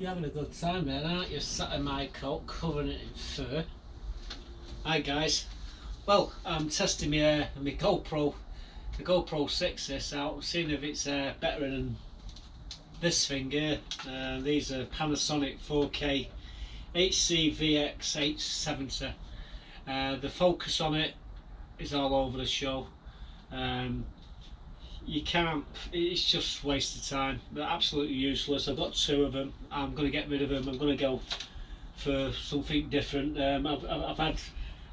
You're having a good time then, aren't you? Sat in my coat, covering it in fur. Hi guys. Well, I'm testing my GoPro, the GoPro 6 this out, seeing if it's better than this thing here. These are Panasonic 4K HCVX H70. The focus on it is all over the show. You can't, it's just a waste of time. They're absolutely useless. I've got two of them. I'm going to get rid of them. I'm going to go for something different. I've had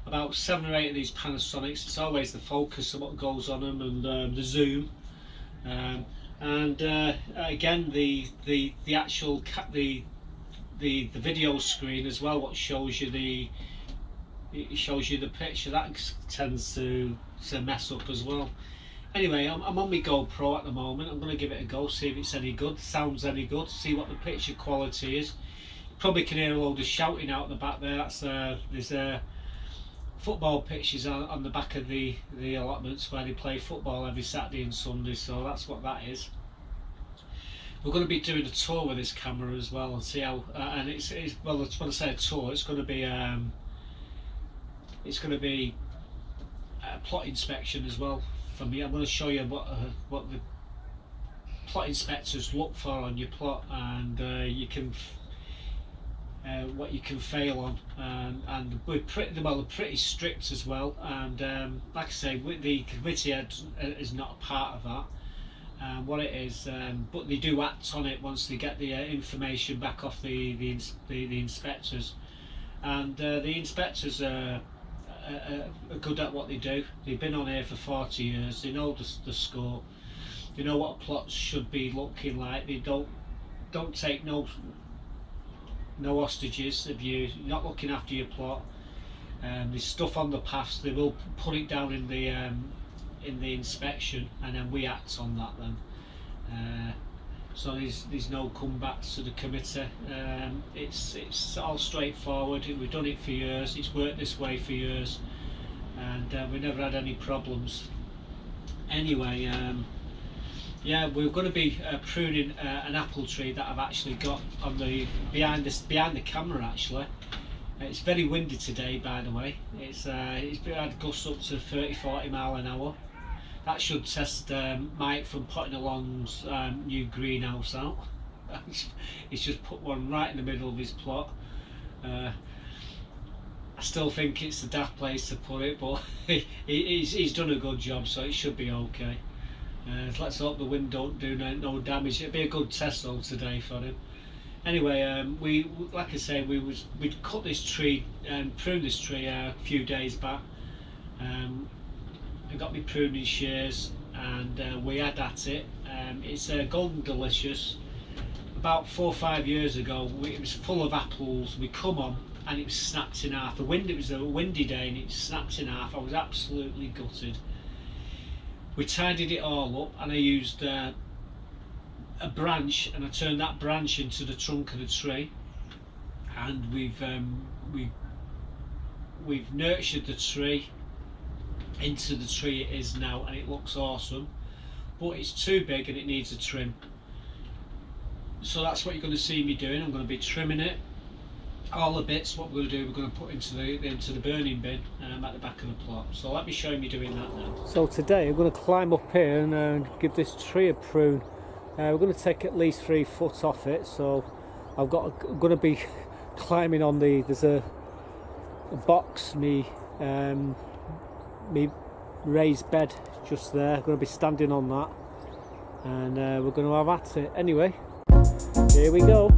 about 7 or 8 of these Panasonics. It's always the focus of what goes on them, and the zoom, and again the actual the video screen as well. What shows you the picture, that tends to mess up as well. Anyway, I'm on my GoPro at the moment. I'm going to give it a go, see if it's any good, sounds any good, see what the picture quality is. You probably can hear a load of shouting out the back there. That's there's football pitches on the back of the allotments where they play football every Saturday and Sunday, so that's what that is. We're going to be doing a tour with this camera as well and see how, and it's well, when I say a tour, it's going to be a plot inspection as well. For me, I'm going to show you what the plot inspectors look for on your plot, and what you can fail on, and we're pretty strict as well. And like I say, the committee is not a part of that. What it is, but they do act on it once they get the information back off the inspectors, and the inspectors are good at what they do. They've been on here for 40 years. They know the score. They know what plots should be looking like. They don't take no hostages if you're not looking after your plot. There's stuff on the paths. They will put it down in the inspection, and then we act on that then. So there's no comebacks to the committee. It's all straightforward. We've done it for years. It's worked this way for years, and we never had any problems. Anyway, yeah, we're going to be pruning an apple tree that I've actually got on the behind the camera. Actually, it's very windy today, by the way. It's had gusts up to 30-40 miles an hour. That should test Mike from Potting Along's new greenhouse out. He's just put one right in the middle of his plot. I still think it's the daft place to put it, but he's done a good job, so it should be okay. Let's hope the wind don't do no damage. It'd be a good test though today for him. Anyway, we, like I say, we'd cut this tree and prune this tree a few days back. I got my pruning shears, and we had at it. It's golden delicious. About 4 or 5 years ago, it was full of apples. We come on and it was snapped in half. It was a windy day and it snapped in half. I was absolutely gutted. We tidied it all up, and I used a branch, and I turned that branch into the trunk of the tree, and we've nurtured the tree into the tree it is now, and it looks awesome, but it's too big and it needs a trim. So that's what you're going to see me doing. I'm going to be trimming it, all the bits. What we're going to do, we're going to put into the burning bin at the back of the plot. So let me show you doing that now. So today I'm going to climb up here and give this tree a prune. We're going to take at least 3 foot off it, so I'm going to be climbing on there's a box, me raised bed just there. I'm going to be standing on that, and we're going to have at it. Anyway, here we go.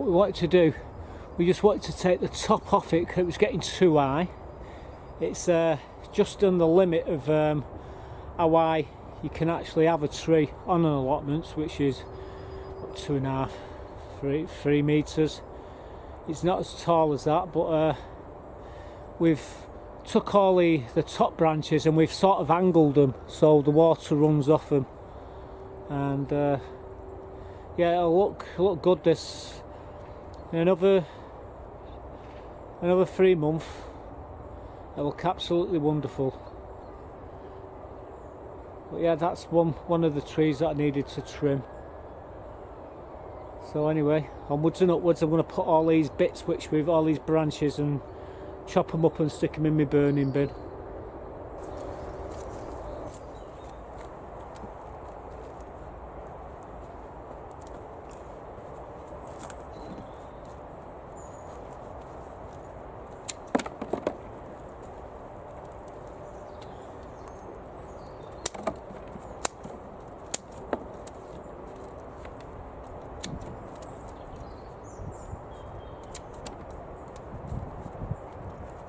what we wanted to do, we just wanted to take the top off it because it was getting too high. It's just on the limit of how high you can actually have a tree on an allotment, which is what, 2.5, 3 metres. It's not as tall as that, but we've took all the top branches and we've sort of angled them so the water runs off them, and yeah, it'll look good. This another 3 months, it'll look absolutely wonderful. But yeah, that's one of the trees that I needed to trim. So anyway, onwards and upwards. I'm going to put all these bits, all these branches, and chop them up and stick them in my burning bin.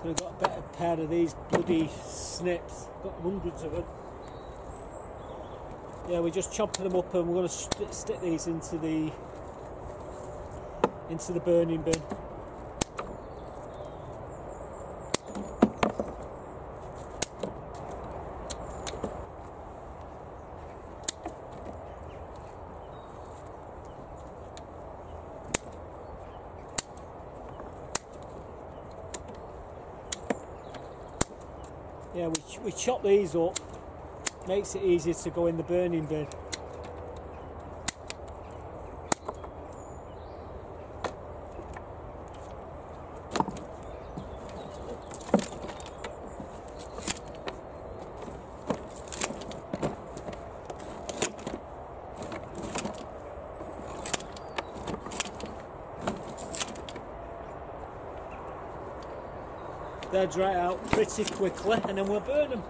Could have got a better pair of these bloody snips, got hundreds of them. Yeah, we're just chopping them up and we're going to stick these into the burning bin. Yeah, we chop these up, makes it easier to go in the burning bin. They'll dry out pretty quickly and then we'll burn them.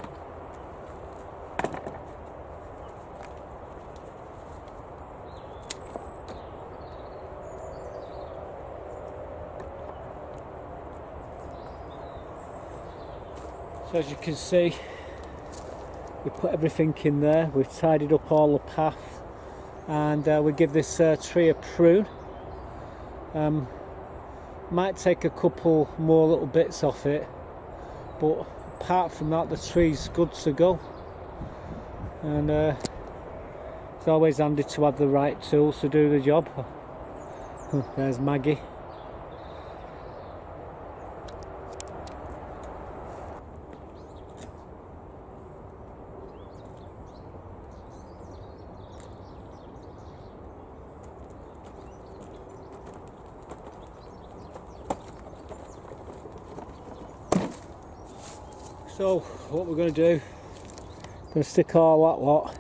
So as you can see, we put everything in there, we've tidied up all the paths, and we give this tree a prune. Might take a couple more little bits off it, but apart from that the tree's good to go. And it's always handy to have the right tools to do the job. There's Maggie. So what we're going to do, going to stick all that lot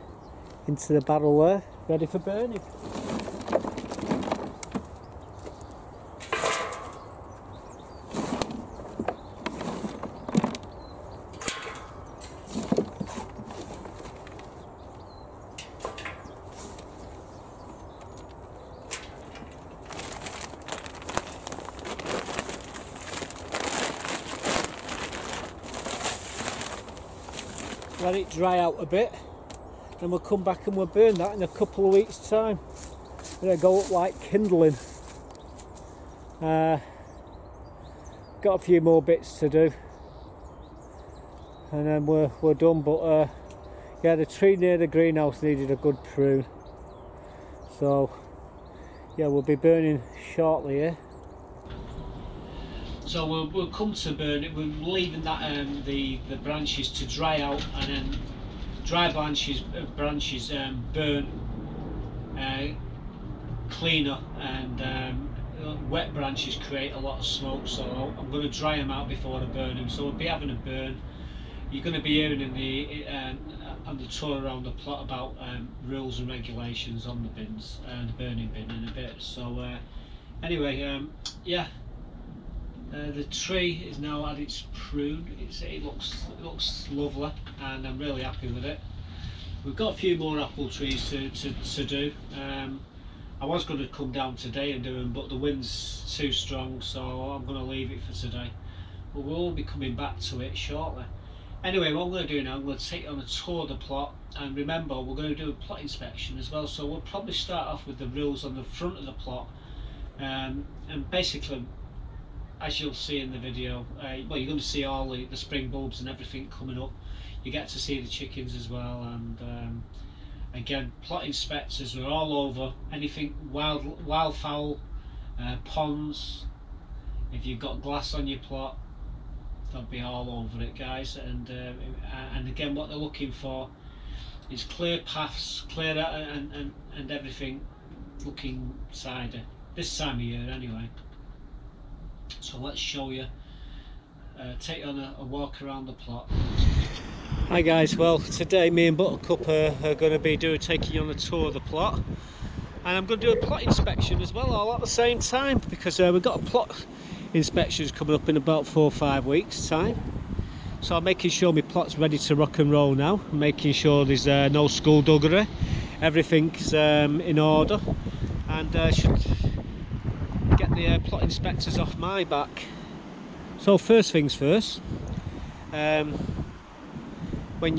into the barrel there, ready for burning. Let it dry out a bit, then we'll come back and we'll burn that in a couple of weeks' time. It'll go up like kindling. Got a few more bits to do, and then we're done. But yeah, the tree near the greenhouse needed a good prune, so yeah, we'll be burning shortly here. So we'll come to burn it. We're leaving that the branches to dry out, and then dry branches burn cleaner, and wet branches create a lot of smoke. So I'm going to dry them out before I burn them. So we'll be having a burn. You're going to be hearing in the on the tour around the plot about rules and regulations on the bins, the burning bin in a bit. So anyway, yeah. The tree is now at its prune. It looks lovely, and I'm really happy with it. We've got a few more apple trees to do. I was going to come down today and do them, but the wind's too strong, so I'm going to leave it for today. But we'll be coming back to it shortly. Anyway, what I'm going to do now, I'm going to take you on a tour of the plot, and remember we're going to do a plot inspection as well, so we'll probably start off with the rules on the front of the plot, and basically, as you'll see in the video, well, you're going to see all the spring bulbs and everything coming up. You get to see the chickens as well, and again, plot inspectors are all over anything wildfowl, ponds. If you've got glass on your plot, they'll be all over it, guys. And again, what they're looking for is clear paths, clear and everything looking tidy this time of year anyway. So let's show you, take you on a walk around the plot. Hi guys, well today me and Buttercup are going to be taking you on a tour of the plot, and I'm going to do a plot inspection as well all at the same time, because we've got a plot inspections coming up in about 4 or 5 weeks time. So I'm making sure my plot's ready to rock and roll now. I'm making sure there's no skullduggery, everything's in order, and should get the plot inspectors off my back. So first things first, when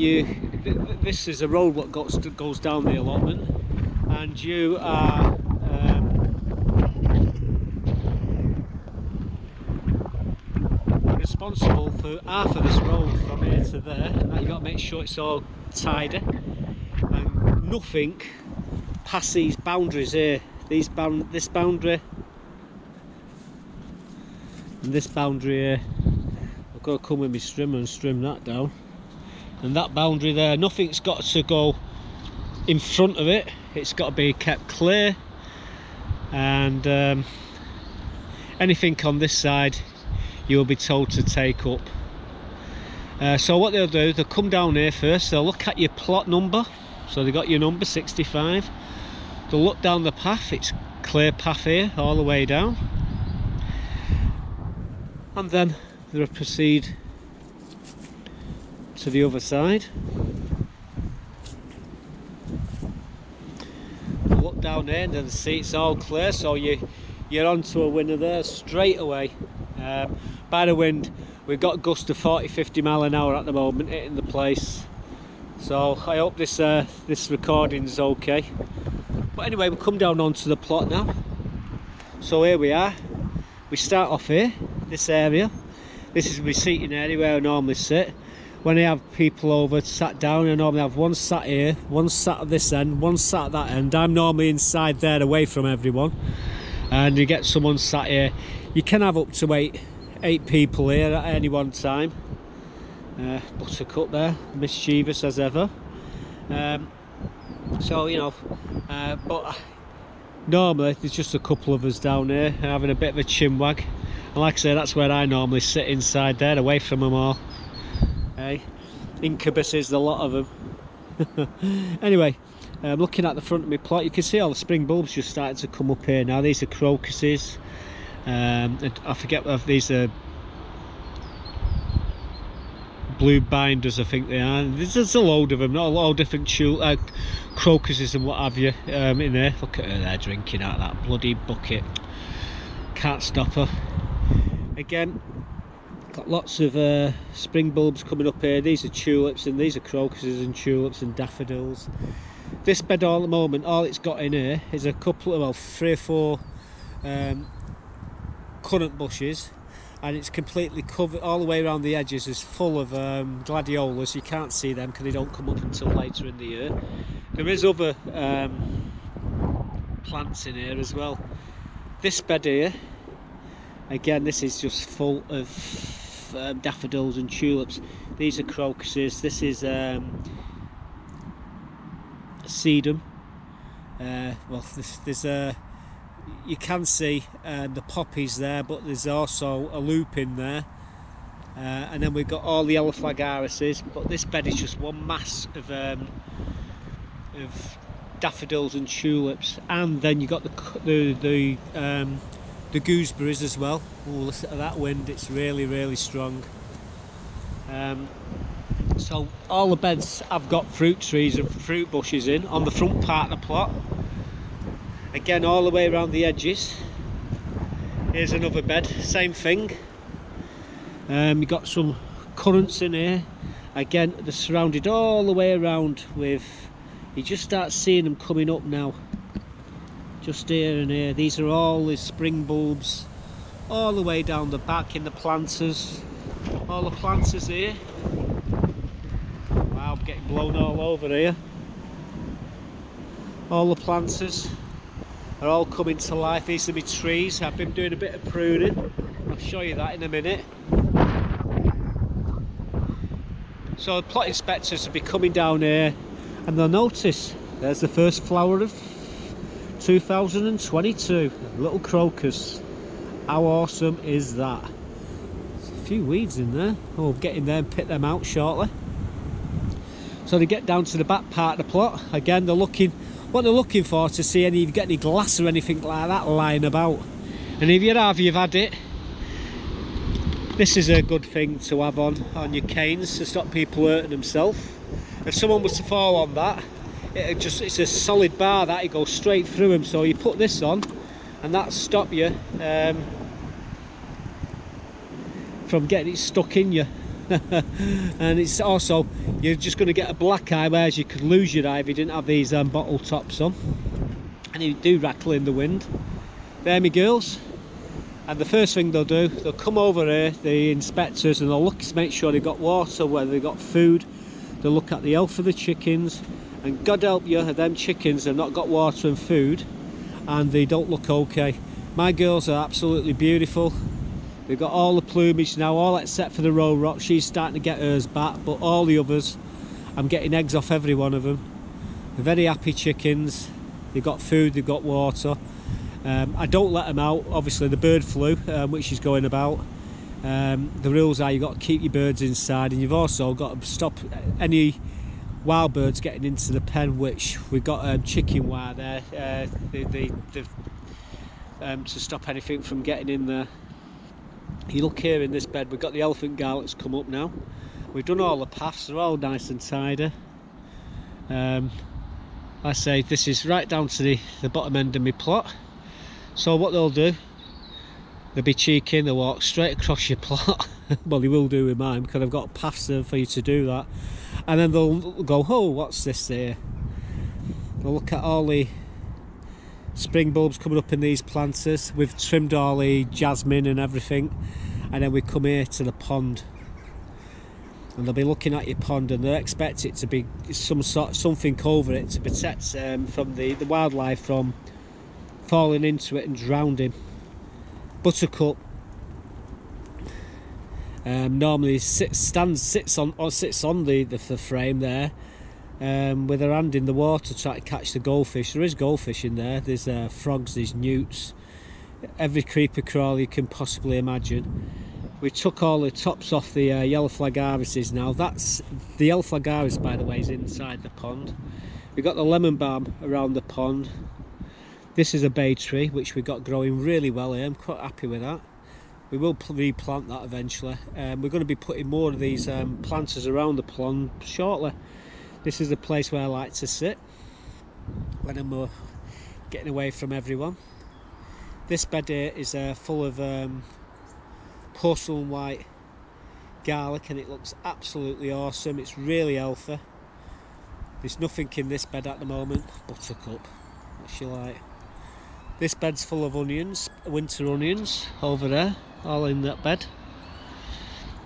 this is a road what goes down the allotment, and you are responsible for half of this road from here to there, and you've got to make sure it's all tidy and nothing past these boundaries here. This boundary and this boundary here. I've got to come with my strimmer and trim that down. And that boundary there, nothing's got to go in front of it, it's got to be kept clear, and anything on this side you'll be told to take up. So what they'll do, they'll come down here first, they'll look at your plot number, so they've got your number 65, they'll look down the path, it's clear path here all the way down, and then they'll proceed to the other side. Look down there and then see it's all clear, so you're onto a winner there straight away. By the wind, we've got a gust of 40-50 mile an hour at the moment hitting the place, so I hope this recording's okay. But anyway, we'll come down onto the plot now. So here we are. We start off here, this area. This is my seating area where I normally sit. When I have people over sat down, I normally have one sat here, one sat at this end, one sat at that end. I'm normally inside there away from everyone, and you get someone sat here. You can have up to eight people here at any one time. Buttercup there, mischievous as ever. So you know, but normally there's just a couple of us down here having a bit of a chinwag, and like I say, that's where I normally sit, inside there away from them all. Incubuses, a lot of them. Anyway, looking at the front of my plot, you can see all the spring bulbs just starting to come up here now. These are crocuses, and I forget if these are blue binders, I think they are. There's a load of them, not a lot of different crocuses and what have you in there. Look at her there drinking out of that bloody bucket, can't stop her. Again, got lots of spring bulbs coming up here. These are tulips, and these are crocuses and tulips and daffodils. This bed all at the moment, all it's got in here is a couple of, well, 3 or 4 currant bushes, and it's completely covered all the way around the edges. Is full of gladiolas. You can't see them because they don't come up until later in the year. There is other plants in here as well. This bed here, again, this is just full of daffodils and tulips. These are crocuses. This is sedum. Well, there's you can see the poppies there, but there's also a loop in there, and then we've got all the yellow flag irises. But this bed is just one mass of daffodils and tulips, and then you got the gooseberries as well. Oh, listen to that wind, it's really strong. So all the beds have got fruit trees and fruit bushes in on the front part of the plot. Again, all the way around the edges. Here's another bed, same thing. You've got some currants in here. Again, they're surrounded all the way around with, you just start seeing them coming up now. Just here and here. These are all the spring bulbs, all the way down the back in the planters. All the planters here. Wow, I'm getting blown all over here. All the planters are all coming to life. These are my trees. I've been doing a bit of pruning. I'll show you that in a minute. So the plot inspectors will be coming down here and they'll notice there's the first flower of 2022. Little crocus. How awesome is that? There's a few weeds in there. Oh, we'll get in there and pick them out shortly. So they get down to the back part of the plot. Again, they're looking, what they're looking for to see if you've got any glass or anything like that lying about. And if you have, you've had it. This is a good thing to have on your canes to stop people hurting themselves. If someone was to fall on that, it's a solid bar that it goes straight through them. So you put this on, and that'll stop you from getting it stuck in you. And it's also, you're just going to get a black eye, whereas you could lose your eye if you didn't have these bottle tops on. And they do rattle in the wind. There, me girls. And the first thing they'll do, they'll come over here, the inspectors, and they'll look to make sure they've got water, whether they've got food. They'll look at the health of the chickens, and God help you, them chickens have not got water and food, and they don't look okay. My girls are absolutely beautiful. They've got all the plumage now, all except for the roe rock. She's starting to get hers back, but all the others, I'm getting eggs off every one of them. They're very happy chickens. They've got food, they've got water. I don't let them out, obviously the bird flu, which is going about. The rules are you've got to keep your birds inside, and you've also got to stop any wild birds getting into the pen, which we've got chicken wire there to stop anything from getting in there. You look here in this bed, we've got the elephant garlics come up now. We've done all the paths, they're all nice and tidy. I say this is right down to the bottom end of my plot. So what they'll do, they'll be cheeky and they'll walk straight across your plot. Well, they will do with mine because I've got paths there for you to do that. And then they'll go, oh, what's this here? They'll look at all the spring bulbs coming up in these planters. We've trimmed all the jasmine and everything, and then we come here to the pond, and they'll be looking at your pond, and they expect it to be something over it to protect from the wildlife from falling into it and drowning. Buttercup normally sits on the frame there, with her hand in the water trying to catch the goldfish. There is goldfish in there. There's frogs, there's newts, every creeper crawler you can possibly imagine. We took all the tops off the yellow flag irises now. That's the yellow flag iris, by the way, is inside the pond. We've got the lemon balm around the pond. This is a bay tree which we got growing really well here. I'm quite happy with that. We will replant that eventually. We're going to be putting more of these planters around the pond shortly. This is the place where I like to sit when I'm getting away from everyone. This bed here is full of porcelain white garlic, and it looks absolutely awesome. It's really healthy. There's nothing in this bed at the moment. Buttercup, what's she like? This bed's full of onions, winter onions over there, all in that bed.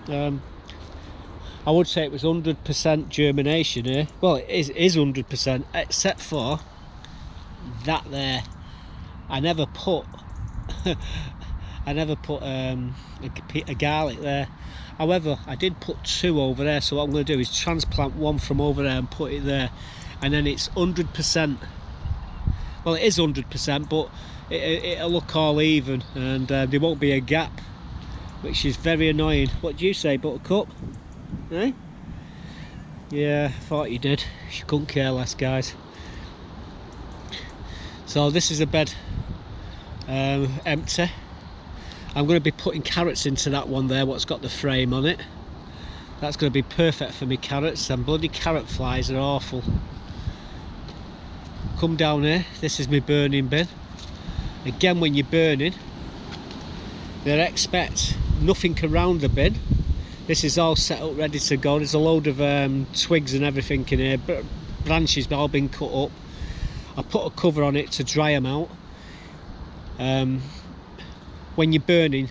I would say it was 100% germination here. Well, it is 100%, except for that there. I never put a garlic there. However, I did put two over there, so what I'm going to do is transplant one from over there and put it there, and then it's 100%. Well, it is 100%, but it'll look all even, and there won't be a gap, which is very annoying. What do you say, Buttercup? Eh? Yeah, I thought you did. She couldn't care less, guys. So this is a bed empty. I'm going to be putting carrots into that one there, what's got the frame on it. That's going to be perfect for me carrots, and bloody carrot flies are awful. come down here. This is my burning bin. Again, when you're burning, they expect nothing around the bin. This is all set up ready to go. There's a load of twigs and everything in here, but branches all been cut up. I put a cover on it to dry them out. When you're burning,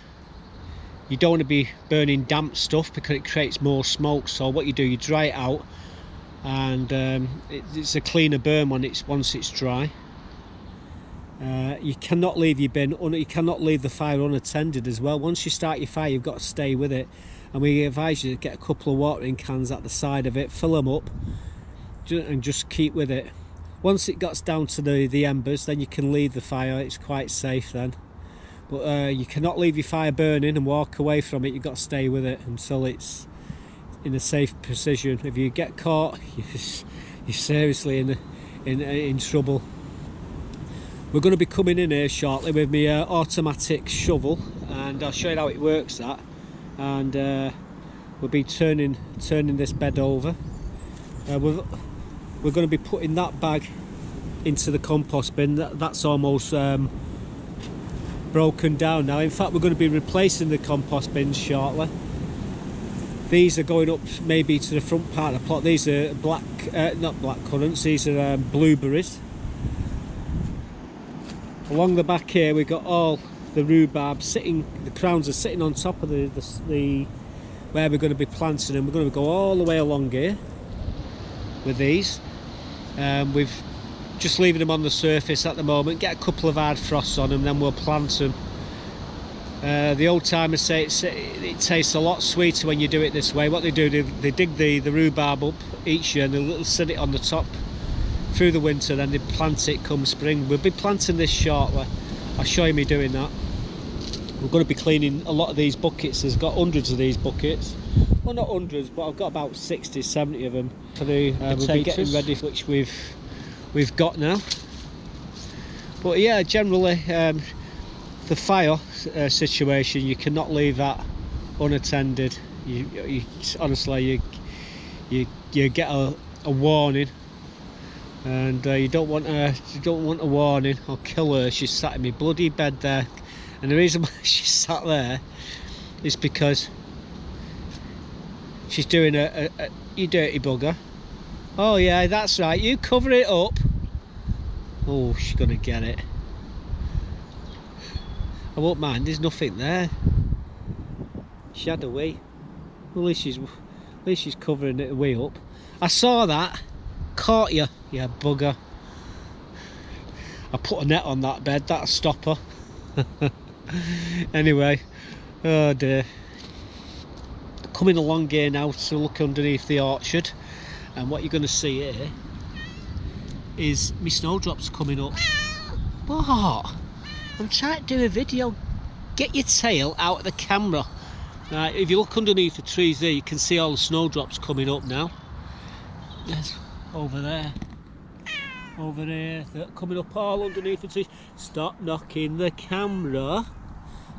you don't want to be burning damp stuff because it creates more smoke. So what you do, you dry it out, and it's a cleaner burn once it's dry. You cannot leave your bin, you cannot leave the fire unattended as well. Once you start your fire, you've got to stay with it, and we advise you to get a couple of watering cans at the side of it, fill them up, and just keep with it. Once it gets down to the embers, then you can leave the fire. It's quite safe then. But you cannot leave your fire burning and walk away from it. You've got to stay with it until it's in a safe position. If you get caught, you're seriously in trouble. We're going to be coming in here shortly with my automatic shovel, and I'll show you how it works. And we'll be turning this bed over. We're going to be putting that bag into the compost bin. That's almost broken down now. In fact, we're going to be replacing the compost bins shortly. These are going up maybe to the front part of the plot. These are not black currants, these are blueberries. Along the back here we've got all the rhubarb sitting, the crowns are sitting on top of the where we're going to be planting them. We're going to go all the way along here with these. We've just leaving them on the surface at the moment, get a couple of hard frosts on them, then we'll plant them. The old timers say it tastes a lot sweeter when you do it this way. What they do, they dig the rhubarb up each year and they'll sit it on the top through the winter, then they plant it come spring. We'll be planting this shortly. I'll show you me doing that. We're going to be cleaning a lot of these buckets. There's got hundreds of these buckets. Well, not hundreds, but I've got about 60, 70 of them for the we'll be getting ready, which we've got now. But yeah, generally the fire situation, you cannot leave that unattended. You honestly, you get a warning, and you don't want a warning. I'll kill her. She's sat in my bloody bed there, and the reason why she's sat there is because she's doing you dirty bugger. Oh yeah, that's right, you cover it up. Oh, she's gonna get it. I won't mind, there's nothing there. She had a wee. Well, at least she's covering it way up. I saw that. Caught you, you bugger. I put a net on that bed, that'll stop her. Anyway, oh dear. Coming along here now to look underneath the orchard, and what you're going to see here is my snowdrops coming up. What? I'm trying to do a video. Get your tail out of the camera. Right, if you look underneath the trees there, you can see all the snowdrops coming up now. Yes, over there. Over there. They're coming up all underneath the trees. Stop knocking the camera.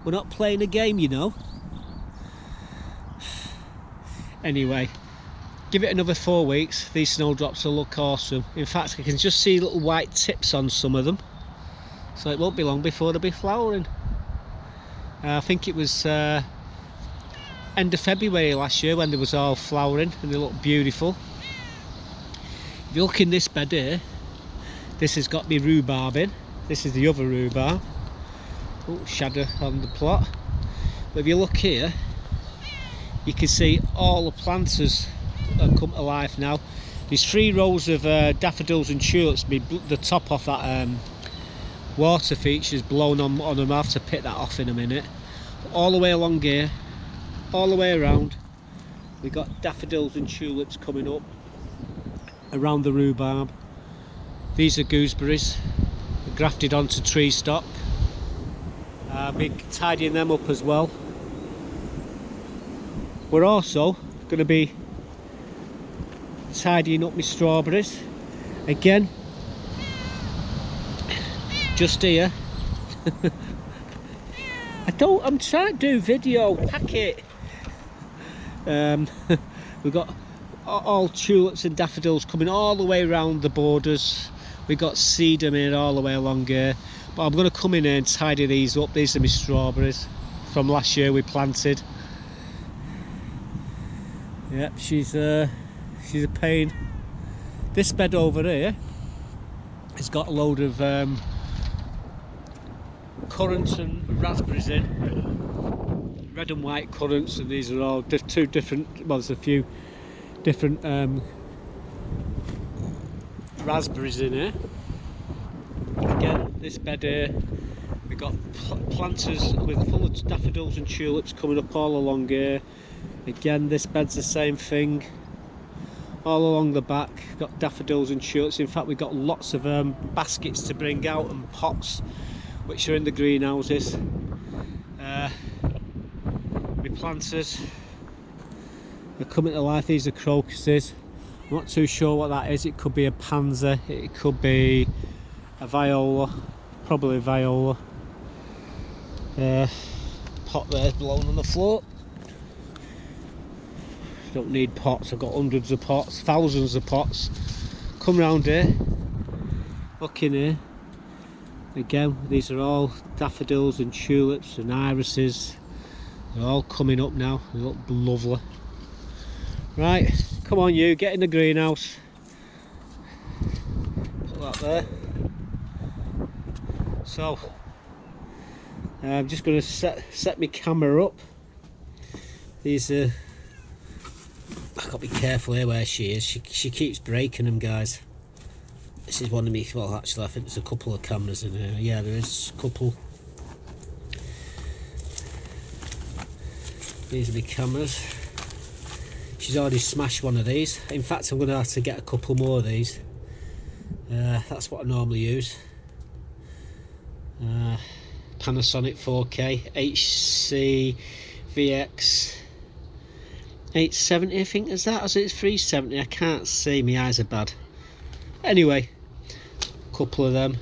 We're not playing a game, you know. Anyway, give it another 4 weeks. These snowdrops will look awesome. In fact, I can just see little white tips on some of them. So it won't be long before they'll be flowering. I think it was end of February last year when they was all flowering and they look beautiful. If you look in this bed here, this has got me rhubarb in. This is the other rhubarb. Oh, shadow on the plot. But if you look here, you can see all the planters have come to life now. There's 3 rows of daffodils and tulips. The top off that water feature's blown on them. I have to pick that off in a minute. But all the way along here, all the way around, we got daffodils and tulips coming up around the rhubarb. These are gooseberries, grafted onto tree stock. I'll be tidying them up as well. We're also going to be tidying up my strawberries again. Just here. I'm trying to do video. Pack it. We've got all tulips and daffodils coming all the way around the borders. We got sedum here all the way along here, but I'm going to come in here and tidy these up. These are my strawberries from last year we planted. Yep, she's a pain. This bed over here has got a load of currants and raspberries in, red and white currants, and these are all two different, well, there's a few different raspberries in here. Again, this bed here, we've got planters with full of daffodils and tulips coming up all along here. Again, this bed's the same thing. All along the back, got daffodils and tulips. In fact, we've got lots of baskets to bring out and pots, which are in the greenhouses. My planters are coming to life. These are crocuses. I'm not too sure what that is. It could be a pansy, it could be a viola, probably a viola. Pot there's blown on the floor. Don't need pots, I've got hundreds of pots, thousands of pots. Come round here, look in here. Again, these are all daffodils and tulips and irises. They're all coming up now, they look lovely. Right, come on you, get in the greenhouse. Put that there. So, I'm just going to set my camera up. These are, I've got to be careful here where she is. She keeps breaking them, guys. This is one of me. Well, actually, I think there's a couple of cameras in here. Yeah, there is a couple. These are the cameras. She's already smashed one of these. In fact, I'm going to have to get a couple more of these. That's what I normally use. Panasonic 4K HC VX 870, I think, is that? Or is it 370? I can't see, my eyes are bad. Anyway, a couple of them.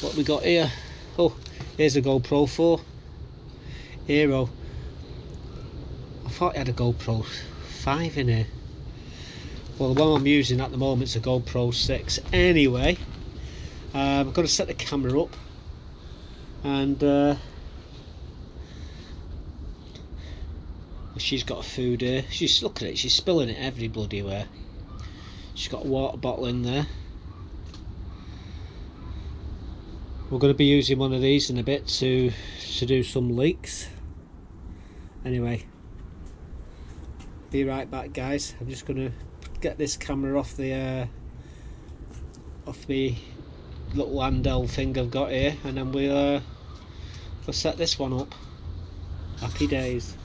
What we got here? Oh, here's a GoPro 4 Hero. I thought I had a GoPro 5 in here. Well, the one I'm using at the moment is a GoPro 6. Anyway, I've got to set the camera up, and she's got a food here. She's, look at it, she's spilling it every bloody where. She's got a water bottle in there. We're going to be using one of these in a bit to do some leeks. Anyway, be right back, guys. I'm just going to get this camera off the little handheld thing I've got here, and then we'll set this one up. Happy days.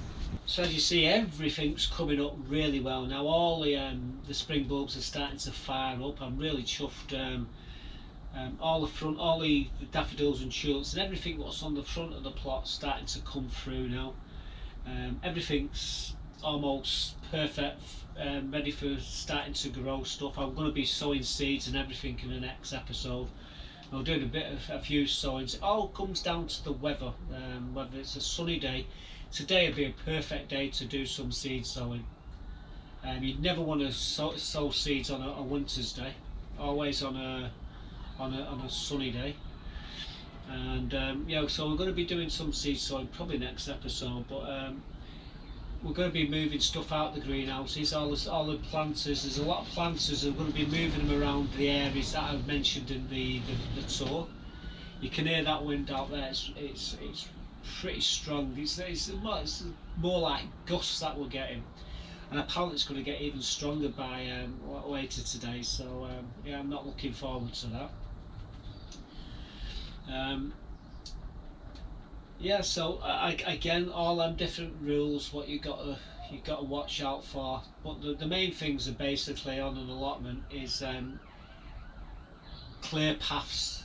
So as you see, everything's coming up really well now. All the spring bulbs are starting to fire up. I'm really chuffed. All the daffodils and tulips and everything what's on the front of the plot starting to come through now. Everything's almost perfect, ready for starting to grow stuff. I'm going to be sowing seeds and everything in the next episode. I'm doing a few sowings. It all comes down to the weather, whether it's a sunny day. Today would be a perfect day to do some seed sowing. You'd never want to sow seeds on a winter's day, always on a sunny day. And yeah, so we're going to be doing some seed sowing probably next episode, but we're going to be moving stuff out the greenhouses, all the planters. There's a lot of planters. We're going to be moving them around the areas that I've mentioned in the tour. You can hear that wind out there. It's pretty strong. It's more like gusts that we're getting, and apparently it's going to get even stronger by later today. So yeah, I'm not looking forward to that. Yeah, so again, all them different rules what you got to watch out for, but the main things are basically on an allotment is clear paths.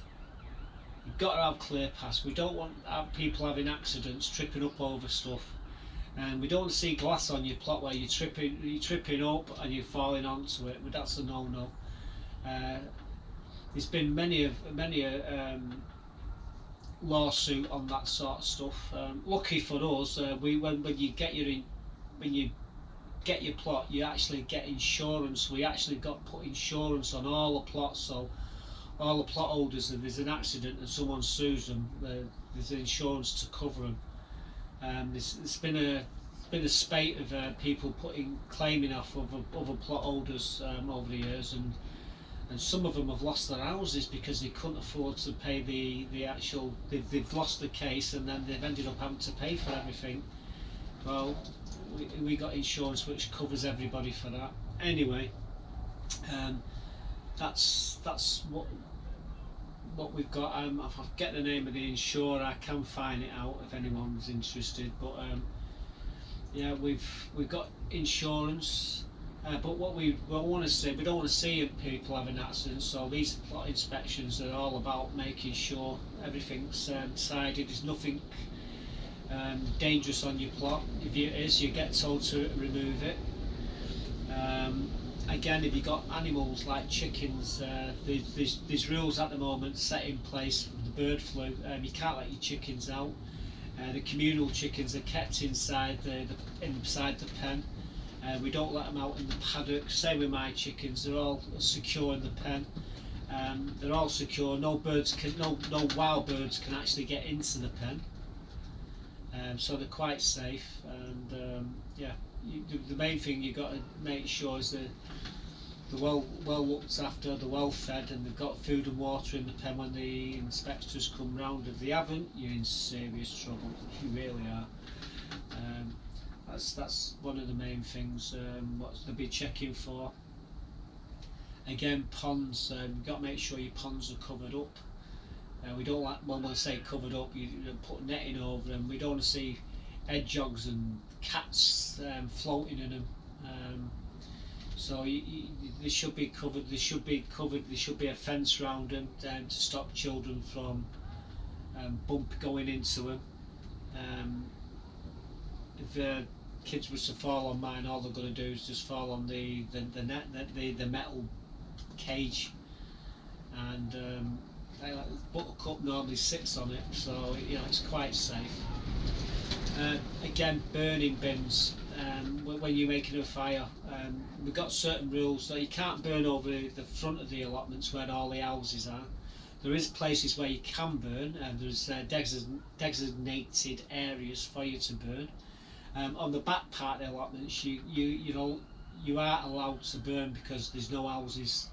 You've got to have clear paths. We don't want people having accidents, tripping up over stuff, and we don't want to see glass on your plot where you're tripping up and you're falling onto it. But that's a no-no. There's been many a lawsuit on that sort of stuff. Lucky for us, when you get your plot, you actually get insurance. We actually got put insurance on all the plots, so all the plot holders, and there's an accident and someone sues them, there's insurance to cover them. There's been a spate of people claiming off of other plot holders over the years, and some of them have lost their houses because they couldn't afford to pay the actual. They've lost the case, and then they've ended up having to pay for everything. Well, we got insurance which covers everybody for that. Anyway, that's what we've got. If I get the name of the insurer, I can find it out if anyone's interested. But yeah, we've got insurance. But what we want to see, we don't want to see people having accidents. So these plot inspections are all about making sure everything's tidy. There's nothing dangerous on your plot. If it is, you get told to remove it. Again, if you've got animals like chickens, there's rules at the moment set in place for the bird flu. You can't let your chickens out. The communal chickens are kept inside inside the pen. We don't let them out in the paddock. Same with my chickens; they're all secure in the pen. They're all secure. No wild birds can actually get into the pen. So they're quite safe. And yeah, the main thing you've got to make sure is that they're well looked after, they're well fed, and they've got food and water in the pen when the inspectors come round. If they haven't, you're in serious trouble. You really are. That's one of the main things what they'll be checking for. Again, ponds, you've got to make sure your ponds are covered up. We don't like, when I say covered up, you put netting over them. We don't want to see hedgehogs and cats floating in them. So they should be covered. They should be covered. There should be a fence around them to stop children from going into them. If kids were to fall on mine, all they're going to do is just fall on the metal cage, and Buttercup normally sits on it, so you know it's quite safe. Again, burning bins. When you're making a fire, we've got certain rules that you can't burn over the front of the allotments where all the houses are. There is places where you can burn, and there's designated areas for you to burn. On the back part of the allotments, you are allowed to burn because there's no houses,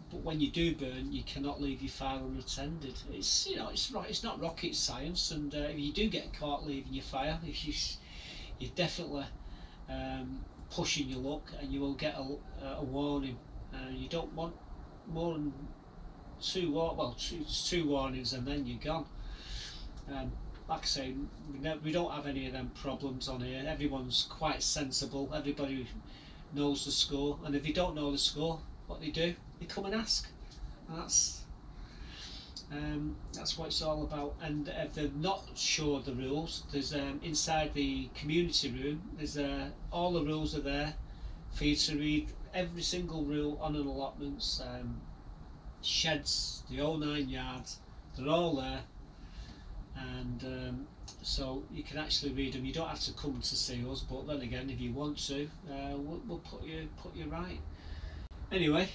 but when you do burn, you cannot leave your fire unattended. It's it's not rocket science, and if you do get caught leaving your fire, you're definitely pushing your luck, and you will get a warning. You don't want more than two warnings, and then you're gone. Like I say, we don't have any of them problems on here. Everyone's quite sensible. Everybody knows the score, and if you don't know the score, what they do, they come and ask. And that's what it's all about. And if they're not sure of the rules, there's inside the community room. There's all the rules are there for you to read. Every single rule on an allotment, sheds, the whole 9 yards. They're all there. And so you can actually read them. You don't have to come to see us, but then again, if you want to, we'll put you right. Anyway,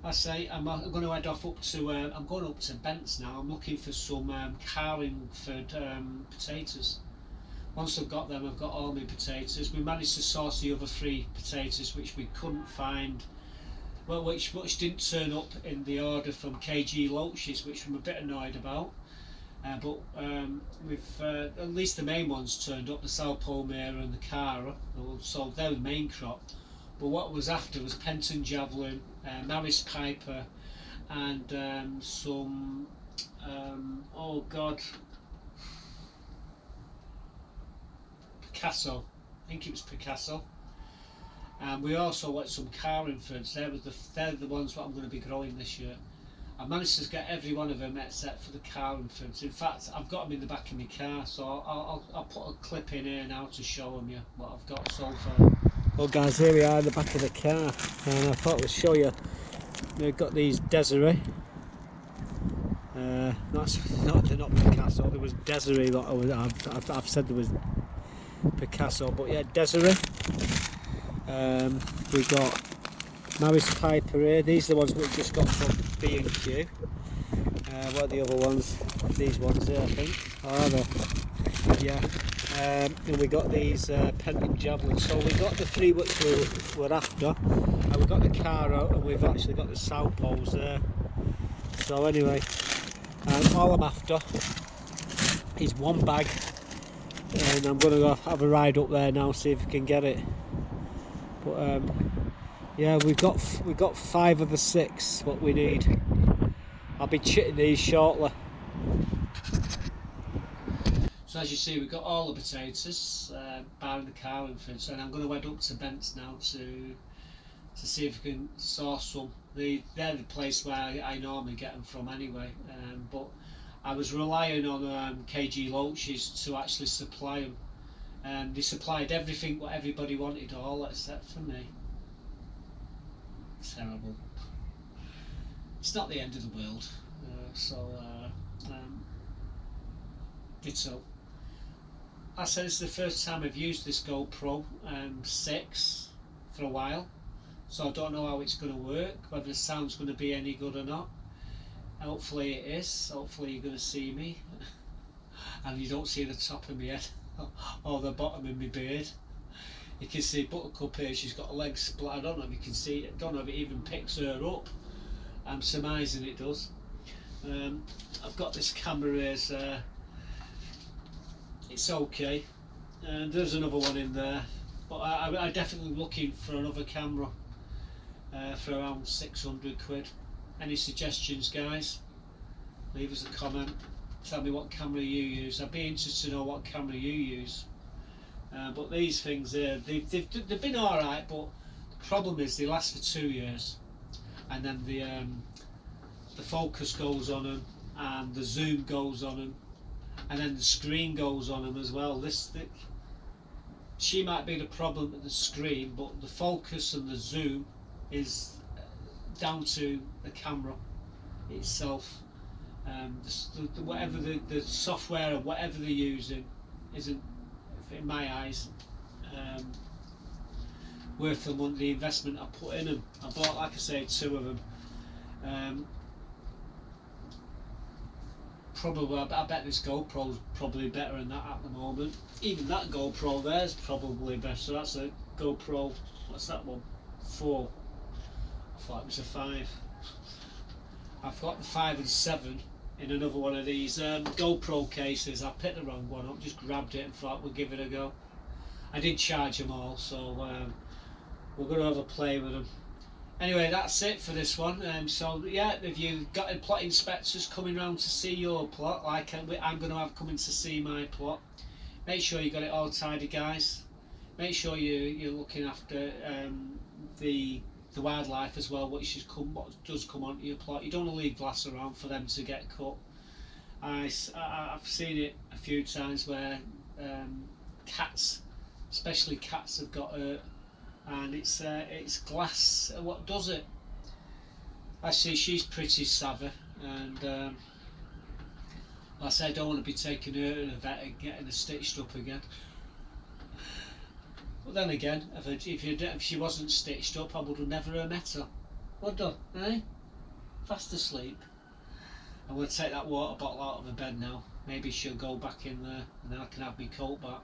I say I'm going to head off up to. I'm going up to Bent's now. I'm looking for some Carlingford potatoes. Once I've got them, I've got all my potatoes. We managed to source the other 3 potatoes which we couldn't find. Well, which didn't turn up in the order from KG Loaches, which I'm a bit annoyed about. But we've at least the main ones turned up, the Salpolmere and the Cara, so they're the main crop. But what was after was Penton Javelin, Maris Piper, and some oh god, Picasso. I think it was Picasso. And we also got some Carlingfords. They're the ones that I'm going to be growing this year. I managed to get every one of them except for the Carlingfords. In fact, I've got them in the back of my car, so I'll put a clip in here now to show them you what I've got so far. Well guys, here we are in the back of the car, and I thought I'd show you. We've got these Desiree. They're not Picasso. There was Desiree that I've said there was Picasso, but yeah, Desiree. We got Maris Piper here. These are the ones we just got from B&Q. What are the other ones? These ones here, I think. Are they? Yeah. And we got these Penton Javelins. So we got the three which we're after, and we got the car out, and we've actually got the Southpoles there. So anyway, all I'm after is one bag, and I'm going to go have a ride up there now, see if we can get it. But yeah, we've got 5 of the 6 what we need. I'll be chitting these shortly. So as you see, we've got all the potatoes, barring the car infants, and I'm going to head up to Bent's now to see if we can source some. They're the place where I normally get them from anyway, but I was relying on KG Loaches to actually supply them. They supplied everything what everybody wanted, all except for me. Terrible. It's not the end of the world, ditto. I said it's the first time I've used this GoPro 6 for a while, so I don't know how it's going to work, whether the sound's going to be any good or not. Hopefully it is. Hopefully you're going to see me and you don't see the top of my head or the bottom of my beard. You can see Buttercup here, she's got a leg split. I don't know if you can see it, I don't know if it even picks her up. I'm surmising it does. I've got this camera here, so it's okay. And there's another one in there, but I'm definitely looking for another camera for around 600 quid. Any suggestions, guys? Leave us a comment. Tell me what camera you use. I'd be interested to know what camera you use. But these things here, they've been alright, but the problem is they last for 2 years, and then the focus goes on them, and the zoom goes on them, and then the screen goes on them as well. She might be the problem with the screen, but the focus and the zoom is down to the camera itself. Whatever the software or whatever they're using isn't, in my eyes, worth the investment I put in them. I bought, like I say, 2 of them. Probably, I bet this GoPro's probably better than that at the moment. Even that GoPro there's probably better. That's a GoPro, what's that one? 4. I thought it was a 5. I've got the 5 and 7 in another one of these GoPro cases. I picked the wrong one up, just grabbed it and thought we'd give it a go. I did charge them all, so we're going to have a play with them. Anyway, that's it for this one. So yeah, if you've got plot inspectors coming round to see your plot, like I'm going to have coming to see my plot, make sure you got it all tidy, guys. Make sure you're looking after the wildlife as well, what does come onto your plot. You don't want to leave glass around for them to get cut. I've seen it a few times where cats, especially cats, have got hurt, and it's glass what does it. I see she's pretty savvy, and like I say, I don't want to be taking her to the vet and getting her stitched up again. But then again, if she wasn't stitched up, I would have never met her. Would I? Eh? Fast asleep. I'm going to take that water bottle out of her bed now. Maybe she'll go back in there, and then I can have my coat back.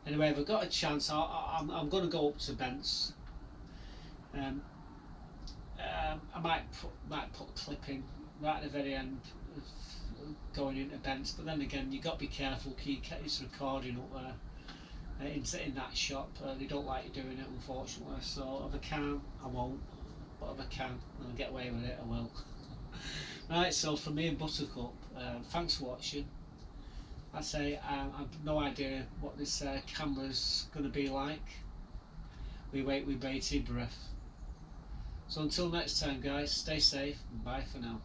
Anyway, if I've got a chance, I'm going to go up to Bent's. I might put a clip in right at the very end of going into Bent's. But then again, you've got to be careful. It's recording up there. In that shop, they don't like you doing it, unfortunately. So if I can, I won't, but if I can and I'll get away with it, I will. Right, so from me and Buttercup, thanks for watching. I say I've no idea what this camera's going to be like. We wait with bated breath. So until next time, guys, stay safe and bye for now.